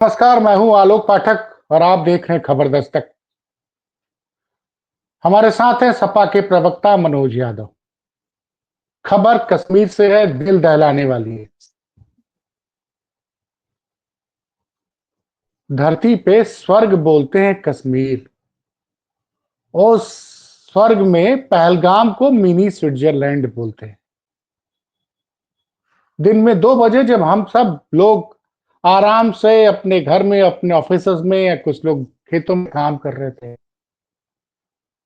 नमस्कार, मैं हूं आलोक पाठक और आप देख रहे हैं खबर दस्तक। हमारे साथ है सपा के प्रवक्ता मनोज यादव। खबर कश्मीर से है, दिल दहलाने वाली है। धरती पे स्वर्ग बोलते हैं कश्मीर, और स्वर्ग में पहलगाम को मिनी स्विट्जरलैंड बोलते हैं। दिन में 2 बजे जब हम सब लोग आराम से अपने घर में, अपने ऑफिस में, या कुछ लोग खेतों में काम कर रहे थे,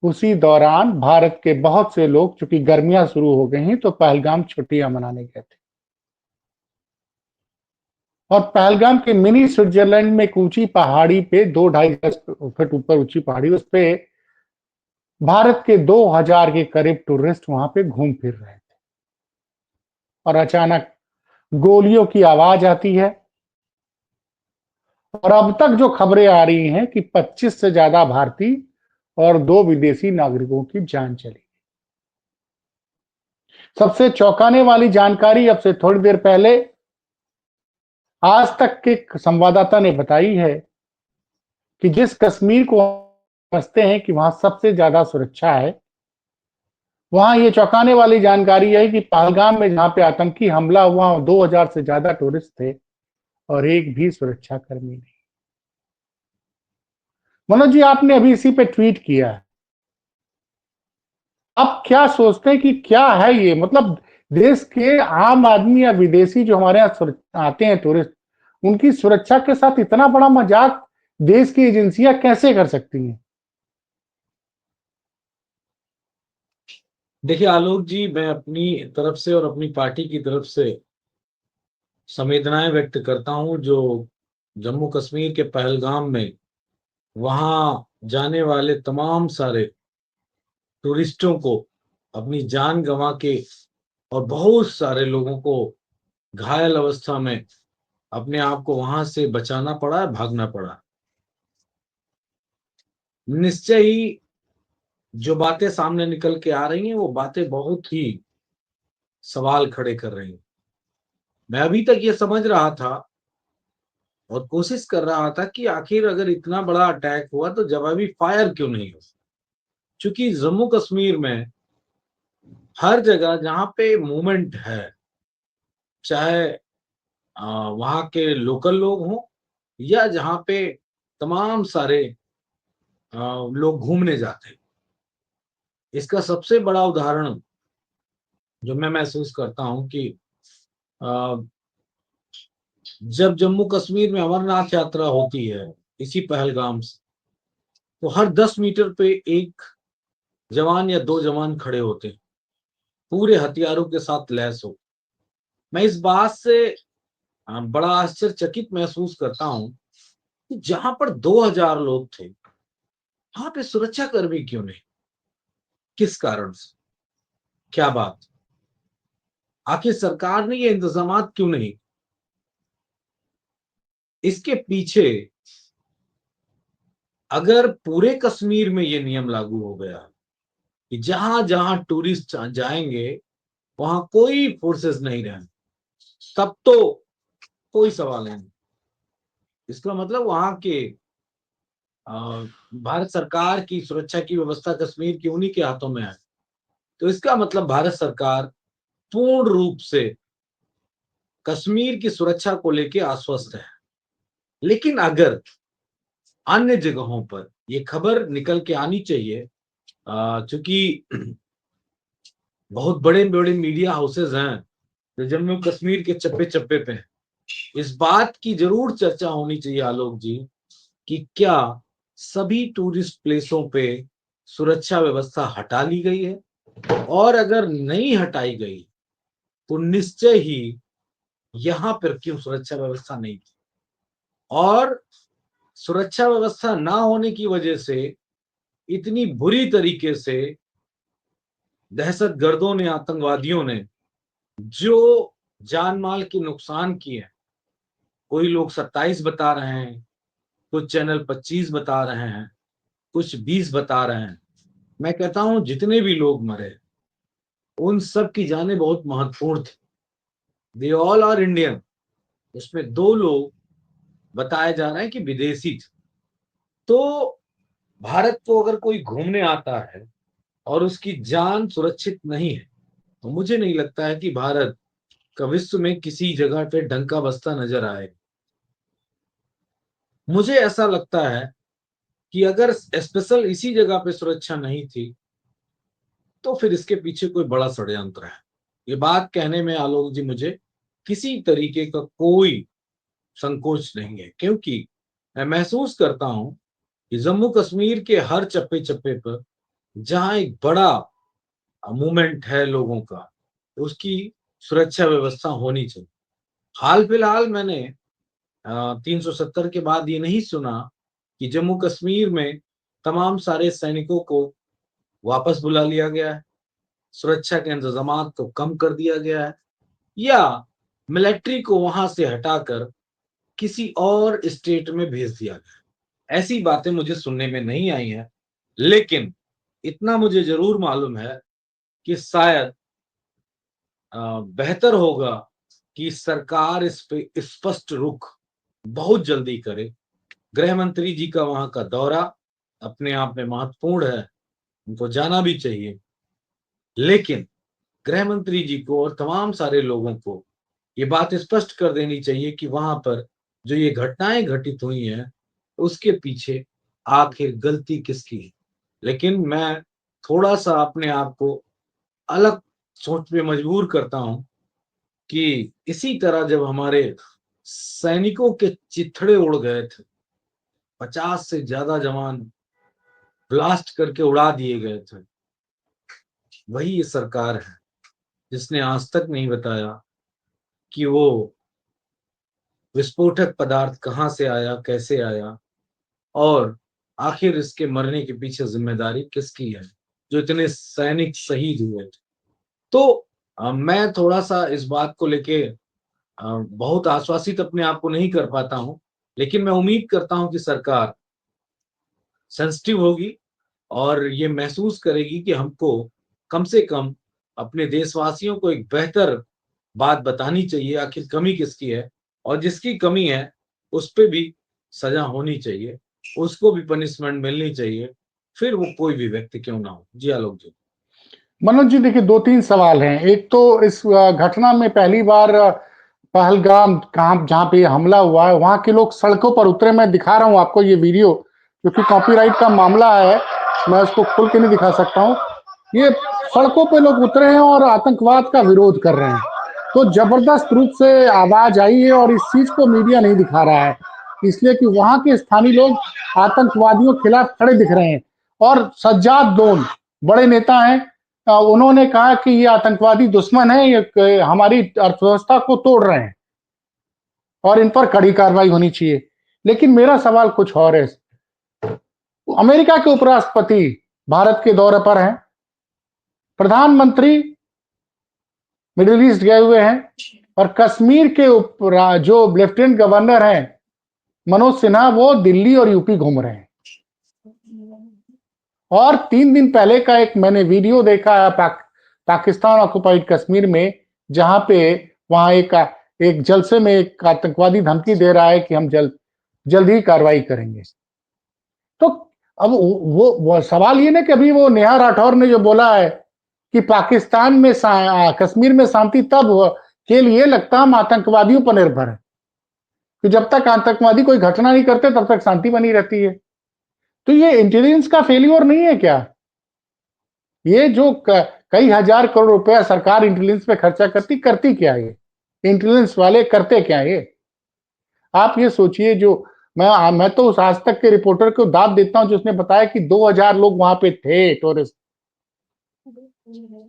उसी दौरान भारत के बहुत से लोग, चूंकि गर्मियां शुरू हो गई हैं, तो पहलगाम छुट्टियां मनाने गए थे। और पहलगाम के मिनी स्विट्जरलैंड में एक ऊंची पहाड़ी पे, 2-2.5 फीट ऊपर ऊंची पहाड़ी, उस पे भारत के 2000 के करीब टूरिस्ट वहां पे घूम फिर रहे थे। और अचानक गोलियों की आवाज आती है, और अब तक जो खबरें आ रही हैं कि 25 से ज्यादा भारतीय और 2 विदेशी नागरिकों की जान चली। सबसे चौंकाने वाली जानकारी अब से थोड़ी देर पहले आज तक के संवाददाता ने बताई है कि जिस कश्मीर को समझते हैं कि वहां सबसे ज्यादा सुरक्षा है, वहां ये चौंकाने वाली जानकारी है कि पहलगाम में जहां पे आतंकी हमला हुआ, 2000 से ज्यादा टूरिस्ट थे और एक भी सुरक्षा कर्मी नहीं। मनोज जी, आपने अभी इसी पे ट्वीट किया है। आप क्या सोचते हैं कि क्या है ये, मतलब देश के आम आदमी या विदेशी जो हमारे यहाँ आते हैं टूरिस्ट, उनकी सुरक्षा के साथ इतना बड़ा मजाक देश की एजेंसियां कैसे कर सकती हैं? देखिए आलोक जी, मैं अपनी तरफ से और अपनी पार्टी की तरफ से संवेदनाएं व्यक्त करता हूं। जो जम्मू कश्मीर के पहलगाम में वहां जाने वाले तमाम सारे टूरिस्टों को अपनी जान गंवा के और बहुत सारे लोगों को घायल अवस्था में अपने आप को वहां से बचाना पड़ा, भागना पड़ा। निश्चय ही जो बातें सामने निकल के आ रही हैं वो बातें बहुत ही सवाल खड़े कर रही हैं। मैं अभी तक ये समझ रहा था और कोशिश कर रहा था कि आखिर अगर इतना बड़ा अटैक हुआ तो जवाबी फायर क्यों नहीं हो। क्योंकि जम्मू कश्मीर में हर जगह जहां पे मूवमेंट है, चाहे वहां के लोकल लोग हों या जहां पे तमाम सारे लोग घूमने जाते हैं, इसका सबसे बड़ा उदाहरण जो मैं महसूस करता हूं कि अ, जब जम्मू कश्मीर में अमरनाथ यात्रा होती है इसी पहलगाम से, तो हर 10 मीटर पे एक जवान या 2 जवान खड़े होते हैं, पूरे हथियारों के साथ लैस हो। मैं इस बात से बड़ा आश्चर्यचकित महसूस करता हूं कि जहां पर 2000 लोग थे, वहां पे सुरक्षा कर्मी क्यों नहीं? किस कारण से? क्या बात? आखिर सरकार ने ये इंतजामात क्यों नहीं? इसके पीछे अगर पूरे कश्मीर में ये नियम लागू हो गया कि जहां जहां टूरिस्ट जाएंगे वहां कोई फोर्सेस नहीं रहेंगे, तब तो कोई सवाल नहीं। इसका मतलब वहां के भारत सरकार की सुरक्षा की व्यवस्था कश्मीर की उन्हीं के हाथों में है। तो इसका मतलब भारत सरकार पूर्ण रूप से कश्मीर की सुरक्षा को लेकर आश्वस्त है। लेकिन अगर अन्य जगहों पर ये खबर निकल के आनी चाहिए, चूंकि बहुत बड़े बड़े मीडिया हाउसेज हैं जो जम्मू कश्मीर के चप्पे चप्पे पे हैं, इस बात की जरूर चर्चा होनी चाहिए आलोक जी कि क्या सभी टूरिस्ट प्लेसों पे सुरक्षा व्यवस्था हटा ली गई है, और अगर नहीं हटाई गई तो निश्चय ही यहां पर क्यों सुरक्षा व्यवस्था नहीं थी, और सुरक्षा व्यवस्था ना होने की वजह से इतनी बुरी तरीके से दहशतगर्दों ने, आतंकवादियों ने जो जान माल की नुकसान किए हैं, कोई लोग 27 बता रहे हैं, कुछ चैनल 25 बता रहे हैं, कुछ 20 बता रहे हैं। मैं कहता हूं जितने भी लोग मरे उन सब की जानें बहुत महत्वपूर्ण थी। They all are Indian. उसमें 2 लोग बताया जा रहा है कि विदेशी थे। तो भारत को अगर कोई घूमने आता है और उसकी जान सुरक्षित नहीं है, तो मुझे नहीं लगता है कि भारत का विश्व में किसी जगह पे डंका बजता नजर आए। मुझे ऐसा लगता है कि अगर स्पेशल इसी जगह पे सुरक्षा नहीं थी, तो फिर इसके पीछे कोई बड़ा षड्यंत्र है। ये बात कहने में आलोक जी मुझे किसी तरीके का कोई संकोच नहीं है, क्योंकि मैं महसूस करता हूं कि जम्मू कश्मीर के हर चप्पे चप्पे पर जहां एक बड़ा मूवमेंट है लोगों का, उसकी सुरक्षा व्यवस्था होनी चाहिए। हाल फिलहाल मैंने 370 के बाद ये नहीं सुना कि जम्मू कश्मीर में तमाम सारे सैनिकों को वापस बुला लिया गया है, सुरक्षा के इंतजामात को कम कर दिया गया है, या मिलिट्री को वहां से हटाकर किसी और स्टेट में भेज दिया गया। ऐसी बातें मुझे सुनने में नहीं आई हैं, लेकिन इतना मुझे जरूर मालूम है कि शायद बेहतर होगा कि सरकार इस पे स्पष्ट रुख बहुत जल्दी करे। गृह मंत्री जी का वहां का दौरा अपने आप में महत्वपूर्ण है, उनको जाना भी चाहिए, लेकिन गृह मंत्री जी को और तमाम सारे लोगों को ये बात स्पष्ट कर देनी चाहिए कि वहां पर जो ये घटनाएं घटित हुई हैं, उसके पीछे आखिर गलती किसकी है। लेकिन मैं थोड़ा सा अपने आप को अलग सोच पे मजबूर करता हूं कि इसी तरह जब हमारे सैनिकों के चिथड़े उड़ गए थे, 50 से ज्यादा जवान ब्लास्ट करके उड़ा दिए गए थे, वही ये सरकार है जिसने आज तक नहीं बताया कि वो विस्फोटक पदार्थ कहाँ से आया, कैसे आया, और आखिर इसके मरने के पीछे जिम्मेदारी किसकी है, जो इतने सैनिक शहीद हुए थे। तो मैं थोड़ा सा इस बात को लेके बहुत आश्वासित अपने आप को नहीं कर पाता हूं, लेकिन मैं उम्मीद करता हूं कि सरकार सेंसिटिव होगी और ये महसूस करेगी कि हमको कम से कम अपने देशवासियों को एक बेहतर बात बतानी चाहिए, आखिर कमी किसकी है, और जिसकी कमी है उस पे भी सजा होनी चाहिए, उसको भी पनिशमेंट मिलनी चाहिए, फिर वो कोई भी व्यक्ति क्यों ना हो। जी आलोक जी। मनोज जी, देखिए 2-3 सवाल हैं। एक तो इस घटना में पहली बार पहलगाम कहाँ जहाँ पे ये हमला हुआ है, वहाँ के लोग सड़कों पर उतरे। मैं दिखा रहा हूँ आपको ये वीडियो, क्योंकि कॉपीराइट का मामला है, मैं उसको खुल के नहीं दिखा सकता हूँ। ये सड़कों पे लोग उतरे हैं और आतंकवाद का विरोध कर रहे हैं। तो जबरदस्त रूप से आवाज आई है और इस चीज को मीडिया नहीं दिखा रहा है, इसलिए कि वहां के स्थानीय लोग आतंकवादियों के खिलाफ खड़े दिख रहे हैं। और सज्जाद लोन बड़े नेता हैं, उन्होंने कहा कि ये आतंकवादी दुश्मन है, ये हमारी अर्थव्यवस्था को तोड़ रहे हैं और इन पर कड़ी कार्रवाई होनी चाहिए। लेकिन मेरा सवाल कुछ और है। अमेरिका के उपराष्ट्रपति भारत के दौरे पर हैं, प्रधानमंत्री मिडिल ईस्ट गए हुए हैं, और कश्मीर के जो लेफ्टिनेंट गवर्नर हैं मनोज सिन्हा, वो दिल्ली और यूपी घूम रहे हैं। और 3 दिन पहले का एक मैंने वीडियो देखा है पाकिस्तान ऑक्युपाइड कश्मीर में, जहां पे वहां एक जलसे में एक आतंकवादी धमकी दे रहा है कि हम जल्द ही कार्रवाई करेंगे। तो अब वो सवाल ये ना कि अभी वो नेहा राठौर ने जो बोला है कि पाकिस्तान में कश्मीर में शांति तब के लिए लगता हम आतंकवादियों पर निर्भर है, कि जब तक आतंकवादी कोई घटना नहीं करते तब तक शांति बनी रहती है। तो ये इंटेलिजेंस का फेलियर नहीं है क्या? ये जो कई हजार करोड़ रुपया सरकार इंटेलिजेंस पे खर्चा करती क्या है? इंटेलिजेंस वाले करते क्या है? आप ये सोचिए, जो मैं तो उस आज तक के रिपोर्टर को दाद देता हूं जिसने बताया कि 2000 लोग वहां पे थे टूरिस्ट।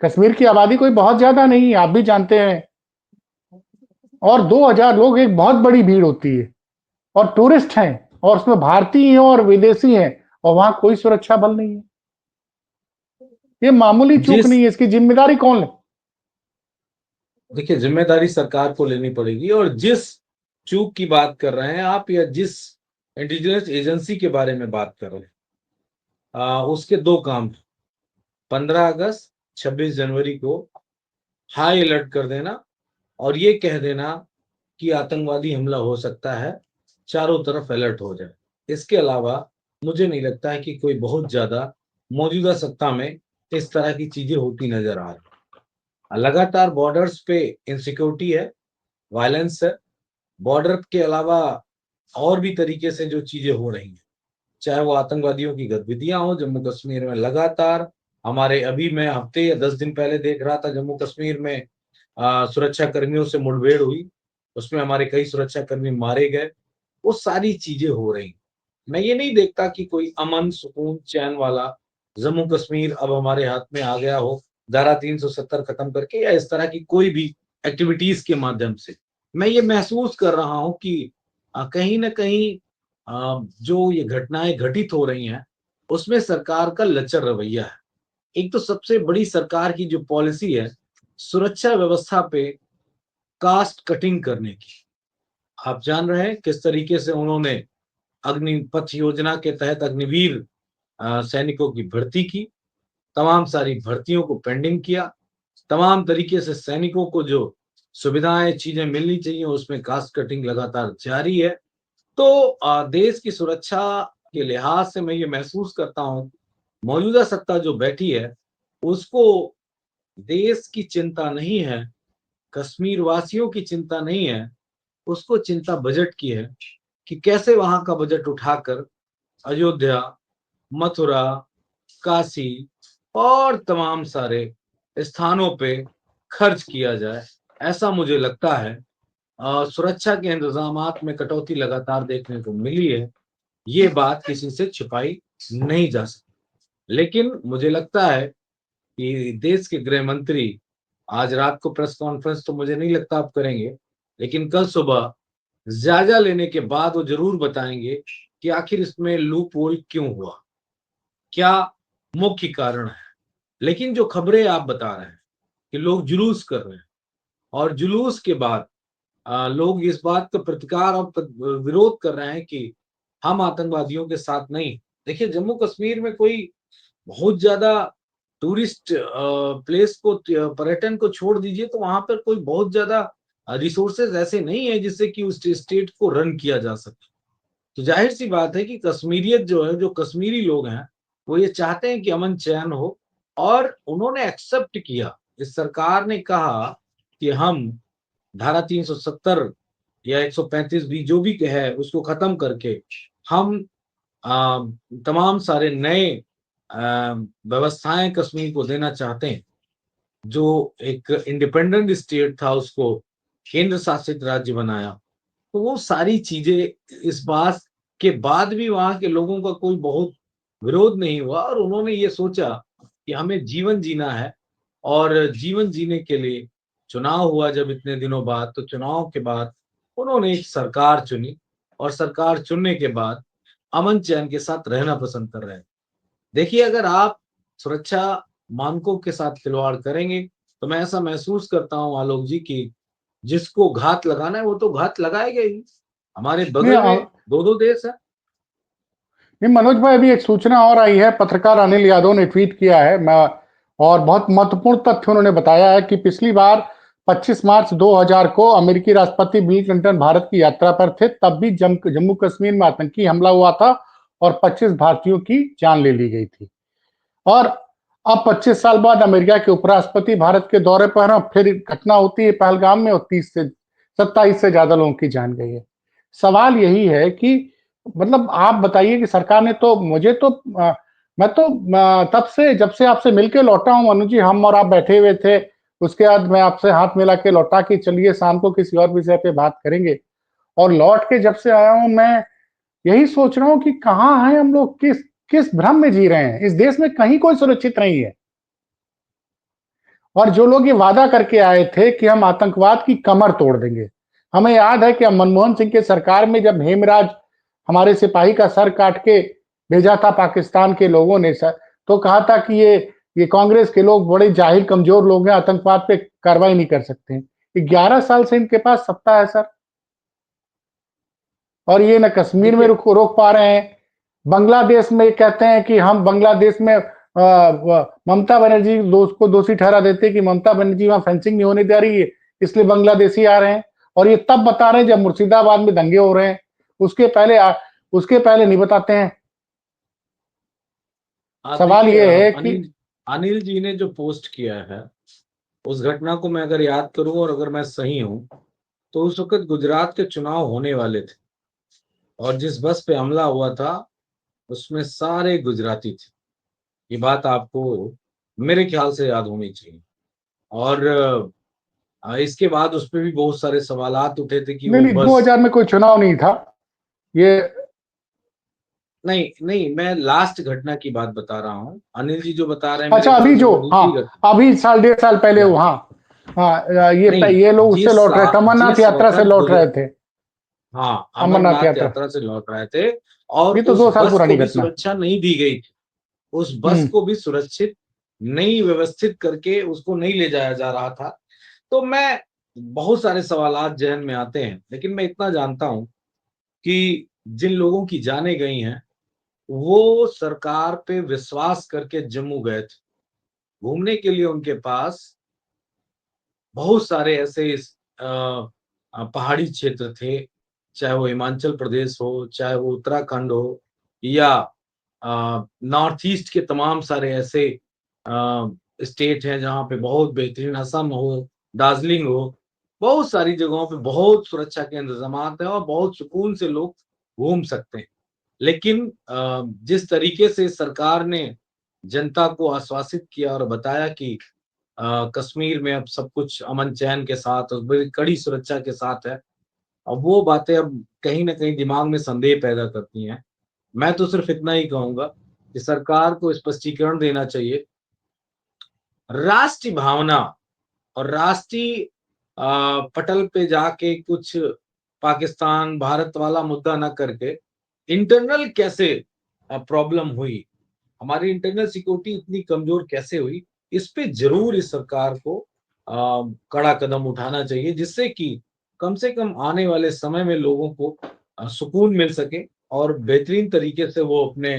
कश्मीर की आबादी कोई बहुत ज्यादा नहीं है, आप भी जानते हैं, और 2000 लोग एक बहुत बड़ी भीड़ होती है, और टूरिस्ट हैं, और उसमें भारतीय हैं और विदेशी हैं, और वहां कोई सुरक्षा बल नहीं है। ये मामूली चूक जिस नहीं है, इसकी जिम्मेदारी कौन ले? देखिए, जिम्मेदारी सरकार को लेनी पड़ेगी, और जिस चूक की बात कर रहे हैं आप, या जिस इंटेलिजेंस एजेंसी के बारे में बात कर रहे हैं, उसके दो काम: 15 अगस्त, 26 जनवरी को हाई अलर्ट कर देना और ये कह देना कि आतंकवादी हमला हो सकता है, चारों तरफ अलर्ट हो जाए। इसके अलावा मुझे नहीं लगता है कि कोई बहुत ज्यादा मौजूदा सत्ता में इस तरह की चीजें होती नजर आ रही। लगातार बॉर्डर्स पे इंसिक्योरिटी है, वायलेंस है, बॉर्डर के अलावा और भी तरीके से जो चीजें हो रही हैं, चाहे वो आतंकवादियों की गतिविधियां हो जम्मू कश्मीर में लगातार। हमारे अभी मैं हफ्ते या 10 दिन पहले देख रहा था, जम्मू कश्मीर में सुरक्षा कर्मियों से मुठभेड़ हुई, उसमें हमारे कई सुरक्षा कर्मी मारे गए। वो सारी चीजें हो रही। मैं ये नहीं देखता कि कोई अमन सुकून चैन वाला जम्मू कश्मीर अब हमारे हाथ में आ गया हो, धारा 370 खत्म करके या इस तरह की कोई भी एक्टिविटीज के माध्यम से। मैं ये महसूस कर रहा हूं कि कहीं ना कहीं जो ये घटनाएं घटित हो रही हैं उसमें सरकार का लचर रवैया है। एक तो सबसे बड़ी सरकार की जो पॉलिसी है सुरक्षा व्यवस्था पे कास्ट कटिंग करने की। आप जान रहे हैं किस तरीके से उन्होंने अग्निपथ योजना के तहत अग्निवीर सैनिकों की भर्ती की, तमाम सारी भर्तियों को पेंडिंग किया, तमाम तरीके से सैनिकों को जो सुविधाएं चीजें मिलनी चाहिए उसमें कास्ट कटिंग लगातार जारी है। तो देश की सुरक्षा के लिहाज से मैं ये महसूस करता हूँ मौजूदा सत्ता जो बैठी है उसको देश की चिंता नहीं है, कश्मीर वासियों की चिंता नहीं है, उसको चिंता बजट की है कि कैसे वहां का बजट उठाकर अयोध्या, मथुरा, काशी और तमाम सारे स्थानों पे खर्च किया जाए। ऐसा मुझे लगता है। सुरक्षा के इंतजामात में कटौती लगातार देखने को मिली है, ये बात किसी से छिपाई नहीं जा सकती। लेकिन मुझे लगता है कि देश के गृह मंत्री आज रात को प्रेस कॉन्फ्रेंस तो मुझे नहीं लगता आप करेंगे, लेकिन कल सुबह जायजा लेने के बाद वो जरूर बताएंगे कि आखिर इसमें लूप होल क्यों हुआ, क्या मुख्य कारण है। लेकिन जो खबरें आप बता रहे हैं कि लोग जुलूस कर रहे हैं और जुलूस के बाद लोग इस बात का प्रतिकार और विरोध कर रहे हैं कि हम आतंकवादियों के साथ नहीं। देखिए जम्मू कश्मीर में कोई बहुत ज्यादा टूरिस्ट प्लेस को पर्यटन को छोड़ दीजिए तो वहां पर कोई बहुत ज्यादा रिसोर्सेज ऐसे नहीं है जिससे कि उस स्टेट को रन किया जा सके। तो जाहिर सी बात है कि कश्मीरियत जो है, जो कश्मीरी लोग हैं, वो ये चाहते हैं कि अमन चैन हो। और उन्होंने एक्सेप्ट किया, इस सरकार ने कहा कि हम धारा 370 या 135 भी जो भी है उसको खत्म करके हम आ, तमाम सारे नए व्यवस्थाएं कश्मीर को देना चाहते हैं। जो एक इंडिपेंडेंट स्टेट था उसको केंद्र शासित राज्य बनाया। तो वो सारी चीजें इस बात के बाद भी वहां के लोगों का कोई बहुत विरोध नहीं हुआ और उन्होंने ये सोचा कि हमें जीवन जीना है। और जीवन जीने के लिए चुनाव हुआ जब इतने दिनों बाद, तो चुनाव के बाद उन्होंने एक सरकार चुनी और सरकार चुनने के बाद अमन चैन के साथ रहना पसंद कर रहे हैं। देखिए अगर आप सुरक्षा मानकों के साथ खिलवाड़ करेंगे तो मैं ऐसा महसूस करता हूं आलोक जी की जिसको घात लगाना है वो तो घात लगाएगा ही। हमारे नहीं बगल में दो दो देश है। नहीं मनोज भाई, अभी एक सूचना और आई है, पत्रकार अनिल यादव ने ट्वीट किया है। मैं और बहुत महत्वपूर्ण तथ्य उन्होंने बताया है कि पिछली बार 25 मार्च 2000 को अमेरिकी राष्ट्रपति बिल क्लिंटन भारत की यात्रा पर थे, तब भी जम्मू कश्मीर में आतंकी हमला हुआ था और 25 भारतीयों की जान ले ली गई थी। और अब 25 साल बाद अमेरिका के उपराष्ट्रपति भारत के दौरे पर हैं, फिर घटना होती है पहलगाम में और 27 से ज्यादा लोगों की जान गई है। सवाल यही है कि मतलब आप बताइए कि सरकार ने तो मुझे तो मैं तो तब से जब से आपसे मिलके लौटा हूं मनु जी, हम और आप बैठे हुए थे, उसके बाद मैं आपसे हाथ मिला के लौटा कि चलिए शाम को किसी और विषय पे बात करेंगे। और लौट के जब से आया हूं मैं यही सोच रहा हूं कि कहाँ हैं हम लोग, किस किस भ्रम में जी रहे हैं। इस देश में कहीं कोई सुरक्षित नहीं है। और जो लोग ये वादा करके आए थे कि हम आतंकवाद की कमर तोड़ देंगे, हमें याद है कि मनमोहन सिंह के सरकार में जब हेमराज हमारे सिपाही का सर काट के भेजा था पाकिस्तान के लोगों ने सर, तो कहा था कि ये कांग्रेस के लोग बड़े जाहिल कमजोर लोग हैं, आतंकवाद पे कार्रवाई नहीं कर सकते हैं। 11 साल से इनके पास सत्ता है सर, और ये न कश्मीर में देखिए रोक पा रहे हैं। बांग्लादेश में कहते हैं कि हम बांग्लादेश में ममता बनर्जी को दोषी ठहरा देते कि ममता बनर्जी वहां फेंसिंग नहीं होने दे रही है, इसलिए बांग्लादेशी आ रहे हैं। और ये तब बता रहे हैं जब मुर्शिदाबाद में दंगे हो रहे हैं। उसके पहले नहीं बताते हैं। सवाल देखिए, ये है कि अनिल अनिल जी ने जो पोस्ट किया है, उस घटना को मैं अगर याद करूं और अगर मैं सही हूं, तो उस वक्त गुजरात के चुनाव होने वाले थे और जिस बस पे हमला हुआ था उसमें सारे गुजराती थे। ये बात आपको मेरे ख्याल से याद होनी चाहिए। और इसके बाद उस पे भी बहुत सारे सवालात उठे थे कि नहीं वो नहीं, बस 2000 में कोई चुनाव नहीं था ये। नहीं नहीं, मैं लास्ट घटना की बात बता रहा हूँ। अनिल जी जो बता रहे हैं मेरे अच्छा, अभी ख्याल से जो, वो हाँ, दूसरी घटना। अभी साल 1.5 साल पहले या वहां, हाँ, नहीं, ये लोग उससे लौट रहे थे, अमरनाथ जिस यात्रा से वक्त लौट रहे थे। हाँ, अमरनाथ अमरनाथ यात्रा, यात्रा से लौट रहे थे और ये तो उस 2 साल बस पुरानी को भी घटना। सुरक्षा नहीं दी गई थी। उस बस हम्म। को भी सुरक्षित नहीं व्यवस्थित करके उसको नहीं ले जाया जा रहा था। तो मैं बहुत सारे सवालात जहन में आते हैं, लेकिन मैं इतना जानता हूं कि जिन लोगों की जानें गई हैं वो सरकार पे विश्वास करके जम्मू गए थे घूमने के लिए। उनके पास बहुत सारे ऐसे पहाड़ी क्षेत्र थे, चाहे वो हिमाचल प्रदेश हो, चाहे वो उत्तराखंड हो, या नॉर्थ ईस्ट के तमाम सारे ऐसे स्टेट हैं जहाँ पे बहुत बेहतरीन, असम हो, दार्जिलिंग हो, बहुत सारी जगहों पे बहुत सुरक्षा के इंतजामात हैं और बहुत सुकून से लोग घूम सकते हैं। लेकिन जिस तरीके से सरकार ने जनता को आश्वासित किया और बताया कि कश्मीर में अब सब कुछ अमन चैन के साथ और बड़ी कड़ी सुरक्षा के साथ है, अब वो बातें अब कहीं ना कहीं दिमाग में संदेह पैदा करती हैं। मैं तो सिर्फ इतना ही कहूंगा कि सरकार को स्पष्टीकरण देना चाहिए। राष्ट्रीय भावना और राष्ट्रीय पटल पे जाके कुछ पाकिस्तान भारत वाला मुद्दा ना करके इंटरनल कैसे प्रॉब्लम हुई, हमारी इंटरनल सिक्योरिटी इतनी कमजोर कैसे हुई, इस पे जरूर इस सरकार को कड़ा कदम उठाना चाहिए, जिससे कि कम से कम आने वाले समय में लोगों को सुकून मिल सके और बेहतरीन तरीके से वो अपने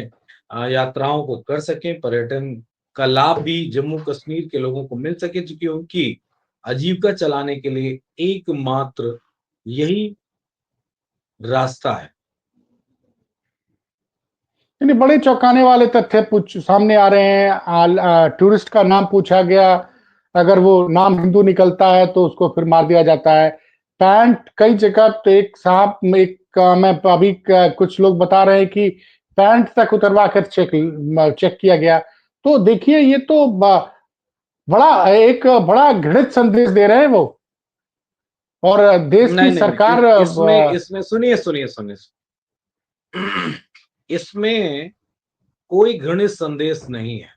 यात्राओं को कर सकें। पर्यटन का लाभ भी जम्मू कश्मीर के लोगों को मिल सके, क्योंकि उनकी आजीविका चलाने के लिए एकमात्र यही रास्ता है। यानी बड़े चौंकाने वाले तथ्य पूछ सामने आ रहे हैं। टूरिस्ट का नाम पूछा गया, अगर वो नाम हिंदू निकलता है तो उसको फिर मार दिया जाता है। पैंट कई जगह तो एक साहब, मैं अभी कुछ लोग बता रहे हैं कि पैंट तक उतरवा कर चेक किया गया। तो देखिए, ये तो बड़ा घृणित संदेश दे रहे हैं वो, और देश की नहीं नहीं नहीं, सरकार इसमें सुनिए सुनिए सुनिए, इसमें कोई घृणित संदेश नहीं है।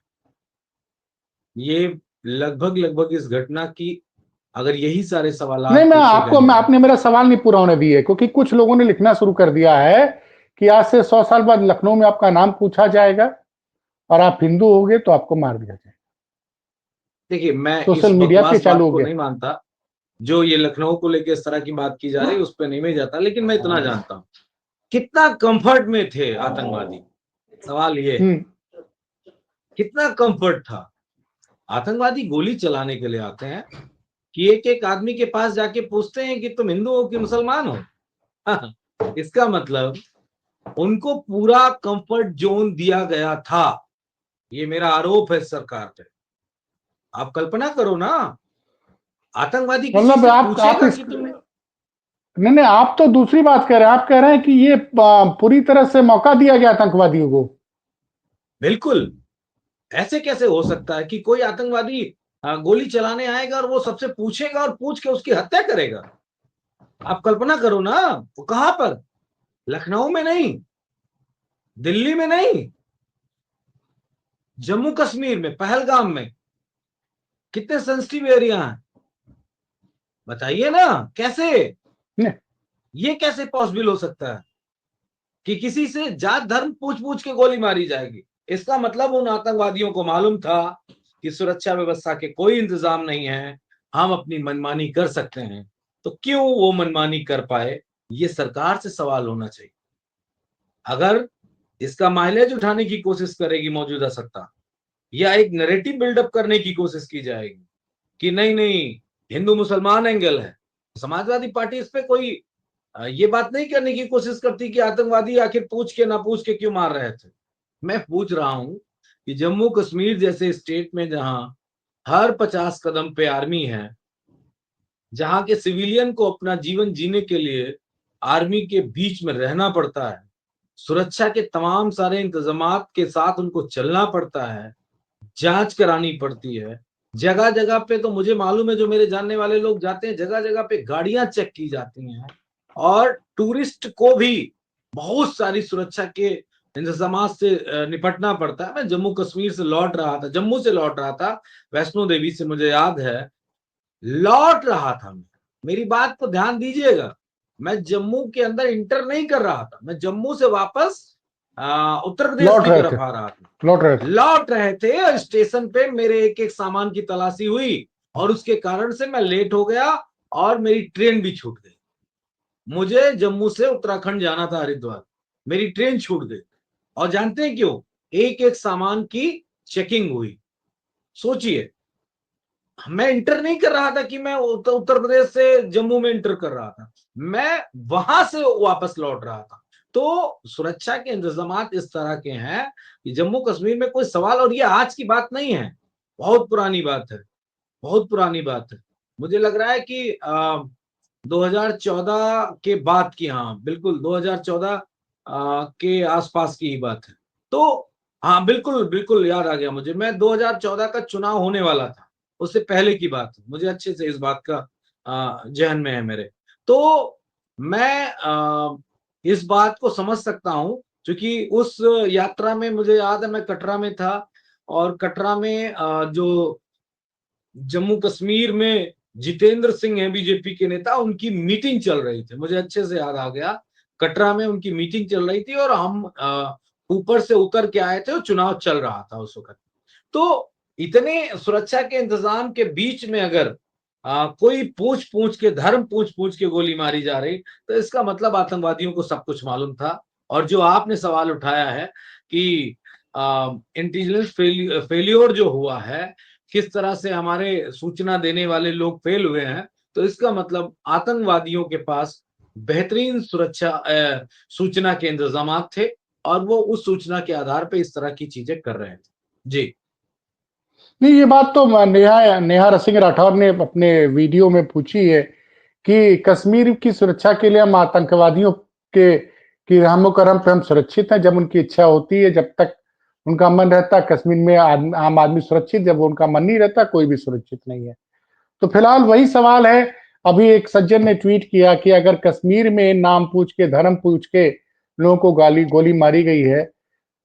ये लगभग लगभग इस घटना की अगर यही सारे नहीं, सवालात पूछे गए मैं हैं। आपने मेरा सवाल नहीं पूरा होने दिए, क्योंकि कुछ लोगों ने लिखना शुरू कर दिया है कि आज से 100 साल बाद लखनऊ में आपका नाम पूछा जाएगा और आप हिंदू होगे तो आपको मार दिया जाएगा। देखिए, मैं इस सोशल मीडिया पे बकवास चालू बात हो को गया। नहीं मानता जो ये लखनऊ को लेकर इस तरह की बात की जा रही है, उस पर नहीं मैं जाता, लेकिन मैं इतना जानता हूं कितना कंफर्ट में थे आतंकवादी। सवाल ये है, हम्म। कितना कंफर्ट था। आतंकवादी गोली चलाने के लिए आते हैं कि एक एक आदमी के पास जाके पूछते हैं कि तुम हिंदू हो कि मुसलमान हो। इसका मतलब उनको पूरा कंफर्ट जोन दिया गया था। ये मेरा आरोप है सरकार पे। आप कल्पना करो ना, आतंकवादी किसी मतलब से आप पूछेगा इस कि तुमने। नहीं नहीं, आप तो दूसरी बात कह रहे हैं। आप कह रहे हैं कि ये पूरी तरह से मौका दिया गया आतंकवादियों को। बिल्कुल, ऐसे कैसे हो सकता है कि कोई आतंकवादी गोली चलाने आएगा और वो सबसे पूछेगा और पूछ के उसकी हत्या करेगा। आप कल्पना करो ना, वो कहां पर, लखनऊ में नहीं, दिल्ली में नहीं, जम्मू कश्मीर में पहलगाम में। कितने सेंसिटिव एरिया हैं, बताइए ना कैसे, नहीं, ये कैसे पॉसिबल हो सकता है कि किसी से जात धर्म पूछ पूछ के गोली मारी जाएगी। इसका मतलब उन आतंकवादियों को मालूम था कि सुरक्षा व्यवस्था के कोई इंतजाम नहीं है, हम अपनी मनमानी कर सकते हैं। तो क्यों वो मनमानी कर पाए, ये सरकार से सवाल होना चाहिए। अगर इसका माइलेज उठाने की कोशिश करेगी मौजूदा सत्ता, या एक नैरेटिव बिल्डअप करने की कोशिश की जाएगी कि नहीं नहीं हिंदू मुसलमान एंगल है, समाजवादी पार्टी इस पे कोई ये बात नहीं करने की कोशिश करती कि आतंकवादी आखिर पूछ के ना पूछ के क्यों मार रहे थे। मैं पूछ रहा हूं कि जम्मू कश्मीर जैसे स्टेट में जहां हर 50 कदम पे आर्मी है, जहां के सिविलियन को अपना जीवन जीने के लिए आर्मी के बीच में रहना पड़ता है, सुरक्षा के तमाम सारे इंतजामात के साथ उनको चलना पड़ता है, जांच करानी पड़ती है। जगह जगह पे तो मुझे मालूम है, जो मेरे जानने वाले लोग जाते हैं, जगह जगह पे गाड़ियां चेक की जाती हैं और टूरिस्ट को भी बहुत सारी सुरक्षा के इंतजामात से निपटना पड़ता है। मैं जम्मू कश्मीर से लौट रहा था, जम्मू से लौट रहा था, वैष्णो देवी से, मुझे याद है, लौट रहा था मैं। मेरी बात को ध्यान दीजिएगा, मैं जम्मू के अंदर इंटर नहीं कर रहा था, मैं जम्मू से वापस उत्तर प्रदेश लौट की रहे थे, तरफ आ रहा था। लौट रहे थे। लौट रहे थे और स्टेशन पे मेरे एक एक सामान की तलाशी हुई और उसके कारण से मैं लेट हो गया और मेरी ट्रेन भी छूट गई। मुझे जम्मू से उत्तराखंड जाना था, हरिद्वार, मेरी ट्रेन छूट गई। और जानते हैं क्यों? एक एक सामान की चेकिंग हुई। सोचिए, मैं इंटर नहीं कर रहा था कि मैं उत्तर प्रदेश से जम्मू में इंटर कर रहा था, मैं वहां से वापस लौट रहा था। तो सुरक्षा के इंतजामात इस तरह के हैं कि जम्मू कश्मीर में कोई सवाल, और ये आज की बात नहीं है, बहुत पुरानी बात है, बहुत पुरानी बात है। मुझे लग रहा है कि 2014 के बाद की, हाँ बिल्कुल 2014 के आसपास की ही बात है। तो हाँ, बिल्कुल बिल्कुल याद आ गया मुझे, मैं 2014 का चुनाव होने वाला था, उससे पहले की बात है, मुझे अच्छे से इस बात का जहन में है मेरे। तो मैं इस बात को समझ सकता हूं, क्योंकि उस यात्रा में मुझे याद है मैं कटरा में था, और कटरा में जो जम्मू कश्मीर में जितेंद्र सिंह है बीजेपी के नेता, उनकी मीटिंग चल रही थी, मुझे अच्छे से याद आ गया। कटरा में उनकी मीटिंग चल रही थी और हम ऊपर से उतर के आए थे और चुनाव चल रहा था उस वक्त। तो इतने सुरक्षा के इंतजाम के बीच में अगर कोई पूछ पूछ के, धर्म पूछ पूछ के गोली मारी जा रही, तो इसका मतलब आतंकवादियों को सब कुछ मालूम था। और जो आपने सवाल उठाया है कि इंटेलिजेंस फेल्योर जो हुआ है, किस तरह से हमारे सूचना देने वाले लोग फेल हुए हैं, तो इसका मतलब आतंकवादियों के पास बेहतरीन सुरक्षा सूचना के इंतजाम थे और वो उस सूचना के आधार पे इस तरह की चीजें कर रहे थे। जी। नहीं, ये बात तो नेहा नेहा सिंह राठौर ने अपने वीडियो में पूछी है कि कश्मीर की सुरक्षा के लिए हम आतंकवादियों के की रामो करम पे हम सुरक्षित हैं, जब उनकी इच्छा होती है, जब तक उनका मन रहता है कश्मीर में आम आदमी सुरक्षित, जब उनका मन नहीं रहता कोई भी सुरक्षित नहीं है। तो फिलहाल वही सवाल है। अभी एक सज्जन ने ट्वीट किया कि अगर कश्मीर में नाम पूछ के, धर्म पूछ के लोगों को गोली मारी गई है,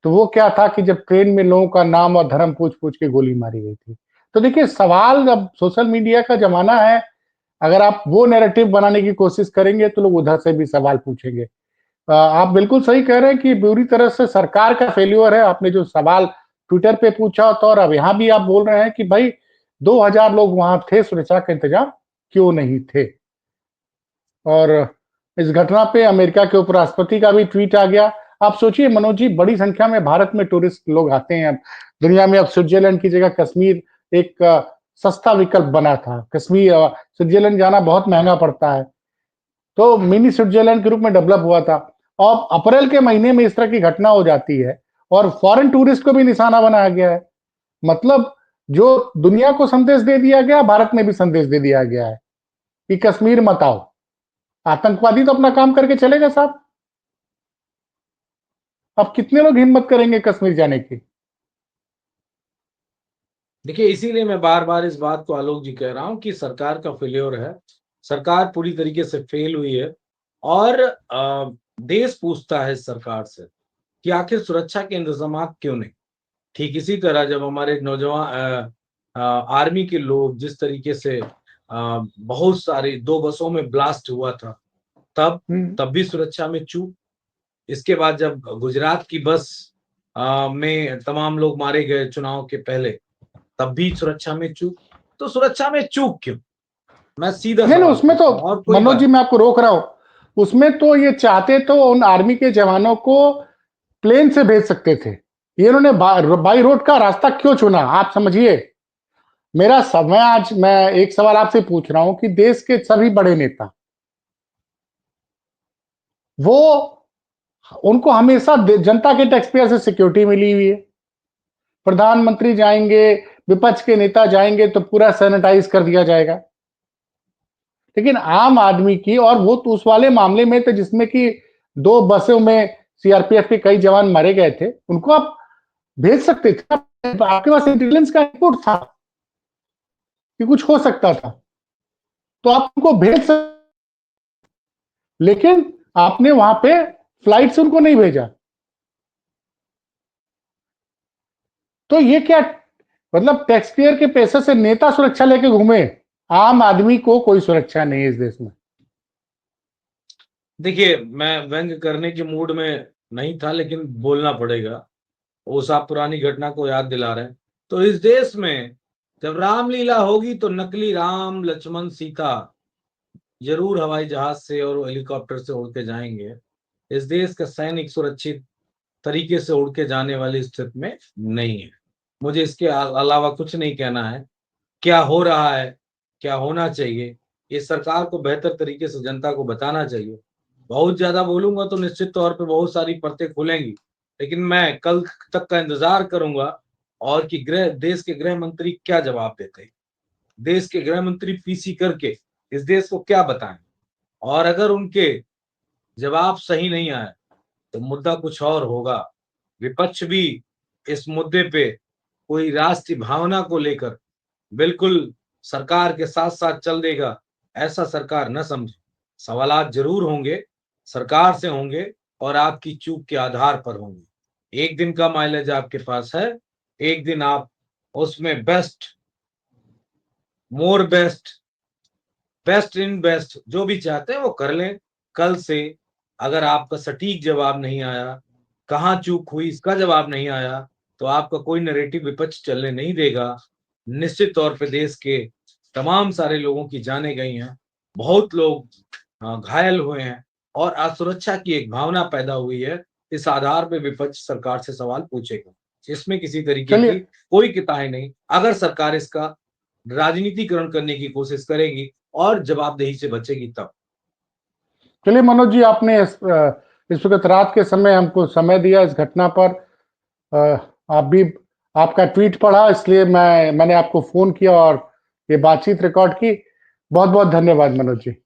तो वो क्या था कि जब ट्रेन में लोगों का नाम और धर्म पूछ पूछ के गोली मारी गई थी। तो देखिए, सवाल, अब सोशल मीडिया का जमाना है, अगर आप वो नैरेटिव बनाने की कोशिश करेंगे तो लोग उधर से भी सवाल पूछेंगे। आप बिल्कुल सही कह रहे हैं कि पूरी तरह से सरकार का फेल्योर है। आपने जो सवाल ट्विटर पे पूछा तो, और अब यहाँ भी आप बोल रहे हैं कि भाई 2000 लोग वहां थे, सुरक्षा का इंतजाम क्यों नहीं थे। और इस घटना पे अमेरिका के उपराष्ट्रपति का भी ट्वीट आ गया। आप सोचिए मनोज जी, बड़ी संख्या में भारत में टूरिस्ट लोग आते हैं। दुनिया में अब स्विट्जरलैंड की जगह कश्मीर एक सस्ता विकल्प बना था। कश्मीर, स्विट्जरलैंड जाना बहुत महंगा पड़ता है, तो मिनी स्विट्जरलैंड के रूप में डेवलप हुआ था। और अप्रैल के महीने में इस तरह की घटना हो जाती है और फॉरेन टूरिस्ट को भी निशाना बनाया गया है। मतलब जो दुनिया को संदेश दे दिया गया, भारत में भी संदेश दे दिया गया है कि कश्मीर मत आओ। आतंकवादी तो अपना काम करके चलेगा साहब, अब कितने लोग हिम्मत करेंगे कश्मीर जाने की। देखिए, इसीलिए मैं बार बार इस बात को आलोक जी कह रहा हूं कि सरकार का फेल्योर है, सरकार पूरी तरीके से फेल हुई है। और देश पूछता है इस सरकार से कि आखिर सुरक्षा के इंतजाम क्यों नहीं। ठीक इसी तरह जब हमारे नौजवान आर्मी के लोग जिस तरीके से बहुत सारी 2 बसों में ब्लास्ट हुआ था, तब तब भी सुरक्षा में चूक। इसके बाद जब गुजरात की बस में तमाम लोग मारे गए चुनाव के पहले, तब भी सुरक्षा में चूक। तो सुरक्षा में चूक क्यों? मैं सीधा नहीं नहीं, सवाल उसमें तो पूछता हूं, और कोई मनोज जी बात। मैं आपको रोक रहा हूं। उसमें तो ये चाहते तो उन आर्मी के जवानों को प्लेन से भेज सकते थे। ये इन्होंने बाई रोड का रास्ता क्यों चुना, आप समझिए। मेरा समय, आज मैं एक सवाल आपसे पूछ रहा हूं कि देश के सभी बड़े नेता वो उनको हमेशा जनता के टैक्स पेयर से सिक्योरिटी मिली हुई है। प्रधानमंत्री जाएंगे, विपक्ष के नेता जाएंगे तो पूरा सैनिटाइज कर दिया जाएगा। लेकिन आम आदमी की, और वो तो उस वाले मामले में थे जिसमें कि 2 बसों में सीआरपीएफ के कई जवान मारे गए थे, उनको आप भेज सकते थे। आपके पास इंटेलिजेंस का इनपुट था कि कुछ हो सकता था, तो आप उनको भेज सकते, लेकिन आपने वहां पे फ्लाइट से उनको नहीं भेजा। तो ये क्या मतलब, टैक्स पेयर के पैसे से नेता सुरक्षा लेके घूमे, आम आदमी को कोई सुरक्षा नहीं है इस देश में। देखिए, मैं व्यंग करने के मूड में नहीं था, लेकिन बोलना पड़ेगा। उस आप पुरानी घटना को याद दिला रहे हैं। तो इस देश में जब रामलीला होगी तो नकली राम लक्ष्मण सीता जरूर हवाई जहाज से और हेलीकॉप्टर से उड़ के जाएंगे। इस देश का सैनिक सुरक्षित तरीके से उड़ के जाने वाली स्थिति में नहीं है। मुझे इसके अलावा कुछ नहीं कहना है। क्या हो रहा है, क्या होना चाहिए, ये सरकार को बेहतर तरीके से जनता को बताना चाहिए। बहुत ज्यादा बोलूंगा तो निश्चित तौर पे बहुत सारी परतें खुलेंगी, लेकिन मैं कल तक का इंतजार करूंगा और कि देश के गृह मंत्री क्या जवाब देते हैं। देश के गृह मंत्री पीसी करके इस देश को क्या बताएं, और अगर उनके जवाब सही नहीं आए तो मुद्दा कुछ और होगा। विपक्ष भी इस मुद्दे पे कोई राष्ट्रीय भावना को लेकर बिल्कुल सरकार के साथ साथ चल देगा, ऐसा सरकार न समझे। सवालात जरूर होंगे, सरकार से होंगे और आपकी चूक के आधार पर होंगे। एक दिन का माइलेज आपके पास है, एक दिन आप उसमें best, more best, best in best जो भी चाहते हैं वो कर लें। कल से अगर आपका सटीक जवाब नहीं आया, कहाँ चूक हुई इसका जवाब नहीं आया, तो आपका कोई नैरेटिव विपक्ष चलने नहीं देगा। निश्चित तौर पे देश के तमाम सारे लोगों की जानें गई हैं, बहुत लोग घायल हुए हैं और असुरक्षा की एक भावना पैदा हुई है। इस आधार पे विपक्ष सरकार से सवाल पूछेगा, इसमें किसी तरीके की चलिए कोई किताई नहीं। अगर सरकार इसका राजनीतिकरण करने की कोशिश करेगी और जवाबदेही से बचेगी तब। चलिए मनोज जी, आपने इस वक्त रात के समय हमको समय दिया इस घटना पर। आप भी, आपका ट्वीट पढ़ा, इसलिए मैंने आपको फोन किया और ये बातचीत रिकॉर्ड की। बहुत बहुत धन्यवाद मनोज जी।